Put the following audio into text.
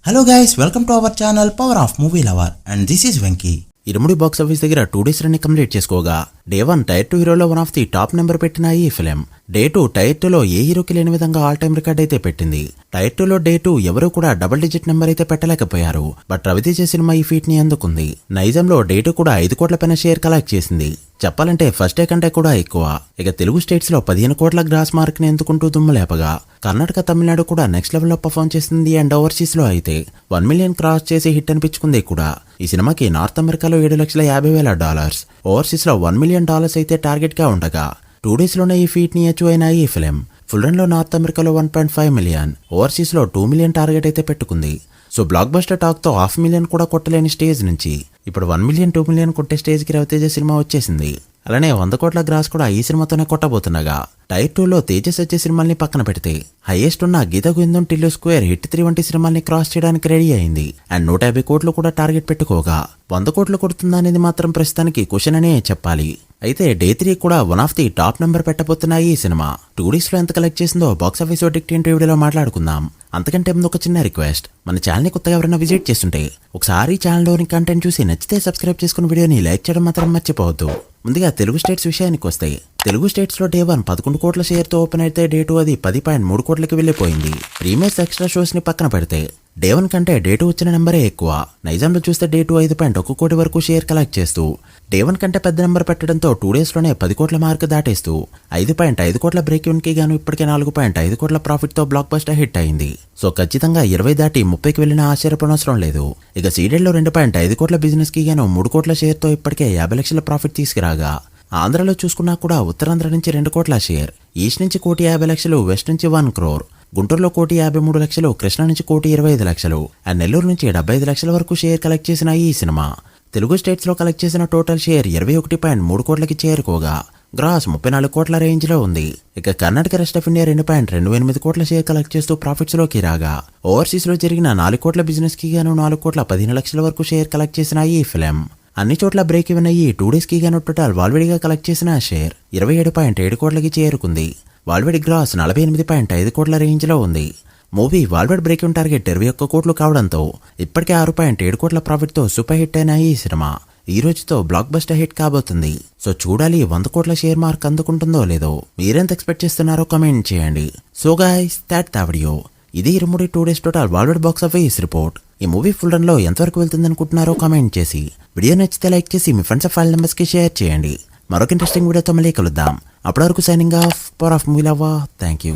Hello guys, welcome to our channel Power of Movie Lover and this is Venki. Irumudi box office దగ్గర 2 days run complete చేసుకోగా day 1 tier 2 హీరోలో one of the top number పెట్టిన ఈ film day 2 tyre 2 లో ఏ హీరోకి లేని విధంగా all time record అయితే పెట్టింది. టైర్ 2 లో డే 2 ఎవరూ కూడా డబుల్ డిజిట్ నెంబర్ అయితే పెట్టలేకపోయారు. బట్ రవితేజ సినిమా ఈ ఫీట్ ని అందుకుంది. నైజంలో డే 2 కూడా 5 కోట్ల పైన షేర్ కలెక్ట్ చేసింది. చెప్పాలంటే ఫస్ట్ డే కంటే కూడా ఎక్కువ. ఇక తెలుగు స్టేట్స్ లో 15 కోట్ల గ్రాస్ మార్క్ ని ఎందుకుంటూ దుమ్ము లేపగా కర్ణాటక తమిళనాడు కూడా నెక్స్ట్ లెవెల్ లో పర్ఫార్మ్ చేసింది. అండ్ ఓవర్సీస్ లో అయితే 1 మిలియన్ క్రాస్ చేసి హిట్ అనిపించుకుంది కూడా. ఈ సినిమాకి నార్త్ అమెరికాలో $7,50,000, ఓవర్సీస్ లో $1 మిలియన్ అయితే టార్గెట్ గా ఉండగా 2 డేస్ లోనే ఈ ఫీట్ ని అచీవ్ అయిన ఈ ఫిలిం ఫుల్ రన్ లో నార్త్ అమెరికాలో 1.5 మిలియన్, ఓవర్సీస్ లో 2 మిలియన్ టార్గెట్ అయితే పెట్టుకుంది. సో బ్లాక్ బస్టర్ టాక్ తో 500,000 మిలియన్ కూడా కొట్టలేని స్టేజ్ నుంచి ఇప్పుడు 1 మిలియన్ 2 మిలియన్ కొట్టే స్టేజ్ కి రవితేజ సినిమా వచ్చేసింది. అలానే 100 కోట్ల గ్రాస్ కూడా ఈ సినిమాతోనే కొట్టబోతుండగా టైర్ 2 లో తేజస్ వచ్చే సినిమాల్ని పక్కన పెడితే హైయెస్ట్ ఉన్న గీత గోవిందం టిల్లు స్క్వేర్ హిట్ 3 వంటి సినిమాల్ని క్రాస్ చేయడానికి రెడీ అయింది. అండ్ 150 కోట్లు కూడా టార్గెట్ పెట్టుకోగా 100 కోట్లు కొడుతుందా అనేది మాత్రం ప్రస్తుతానికి క్వశ్చన్ అనే చెప్పాలి. అయితే డే 3 కూడా one of the top number పెట్టబోతున్న ఈ సినిమా 2 డేస్ లో ఎంత కలెక్ట్ చేసిందో బాక్స్ ఆఫీస్ వర్డిక్ట్ ఏంటో వీడియోలో మాట్లాడుకుందాం. అంతకంటే ముందు ఒక చిన్న రిక్వెస్ట్, మన ఛానల్ ని కొత్తగా ఎవరైనా విజిట్ చేస్తుంటే ఒకసారి ఛానల్లోని కంటెంట్ చూసి నచ్చితే సబ్స్క్రైబ్ చేసుకుని వీడియోని లైక్ చేయడం మాత్రం మర్చిపోవద్దు. ముందుగా తెలుగు స్టేట్స్ విషయానికి వస్తే తెలుగు స్టేట్స్ లో డే 1 11 కోట్ల షేర్ తో ఓపెన్ అయితే డే 2 అది 10.3 కోట్లకి వెళ్లిపోయింది. ప్రీమియర్స్ ఎక్స్ట్రా షోస్ ని పక్కన పెడితే డే 1 కంటే డే 2 వచ్చిన నెంబరే ఎక్కువ. నైజాంలో చూస్తే డే 2 5.1 కోటి వరకు షేర్ కలెక్ట్ చేస్తూ డే 1 కంటే పెద్ద నెంబర్ పెట్టడంతో 2 డేస్ లోనే 10 కోట్ల మార్క్ దాటేస్తూ 5.5 కోట్ల బ్రేక్ ఈవెన్ కి గాను ఇప్పటికే 4.5 కోట్ల ప్రాఫిట్ తో బ్లాక్ బస్టర్ హిట్ అయింది. సో ఖచ్చితంగా 20 దాటి 30కి వెళ్లిన ఆశ్చర్యపోనవసరం లేదు. ఇక సీడెడ్ లో 2.5 కోట్ల బిజినెస్ కి గాను 3 కోట్ల షేర్ తో ఇప్పటికే 50 లక్షల ప్రాఫిట్ తీసుకురాగా ఆంధ్రలో చూసుకున్నా కూడా ఉత్తరాంధ్ర నుంచి 2 కోట్ల షేర్, ఈస్ట్ నుంచి 1,50,00,000, వెస్ట్ నుంచి 1 crore, గుంటూరులో 1,53,00,000, కృష్ణా నుంచి 1,25,00,000 అండ్ నెల్లూరు నుంచి 75 లక్షల వరకు షేర్ కలెక్ట్ చేసిన ఈ సినిమా తెలుగు స్టేట్స్ లో కలెక్ట్ చేసిన టోటల్ షేర్ 21.3 కోట్లకి చేరుకోగా గ్రాస్ 34 కోట్ల రేంజ్ లో ఉంది. ఇక కర్ణాటక రెస్ట్ ఆఫ్ ఇండియా 2.28 కోట్ల షేర్ కలెక్ట్ చేస్తూ ప్రాఫిట్స్ లోకి రాగా ఓవర్సీస్ లో జరిగిన 4 కోట్ల బిజినెస్ కి గాను 4,15,00,000 వరకు షేర్ కలెక్ట్ చేసిన ఈ ఫిలిం అన్ని చోట్ల బ్రేక్ ఈవెన్ అయ్యి 2 డేస్ కి గాను టోటల్ వాల్వేడిగా కలెక్ట్ చేసిన షేర్ 27.7 కోట్లకి చేరుకుంది. వాల్వేడి గ్రాస్ 48.5 కోట్ల రేంజ్ లో ఉంది. మూవీ వాల్వేడ్ బ్రేక్ ఈవెన్ టార్గెట్ 21 కోట్లు కావడంతో ఇప్పటికే 6.7 కోట్ల ప్రాఫిట్ తో సూపర్ హిట్ అయిన ఈ సినిమా ఈ రోజుతో బ్లాక్ బస్టర్ హిట్ కాబోతుంది. సో చూడాలి 100 కోట్ల షేర్ మార్క్ అందుకుంటుందో లేదో. మీరెంత ఎక్స్పెక్ట్ చేస్తున్నారో కామెంట్ చేయండి. So guys that the video. ఇది ఇరుముడి 2 days total world box office report. ఈ మూవీ ఫుల్ రన్ లో ఎంతవరకు వెళ్తుంది అనుకుంటున్నారో కామెంట్ చేసి వీడియో నచ్చితే లైక్ చేసి మీ ఫ్రెండ్స్ ఆఫ్ ఫైల్ నెంబర్స్ కి షేర్ చేయండి. మరొక ఇంట్రెస్టింగ్ వీడియోతో మళ్ళీ కలుద్దాం. అప్పటి వరకు signing off, power of movie lover. Thank you.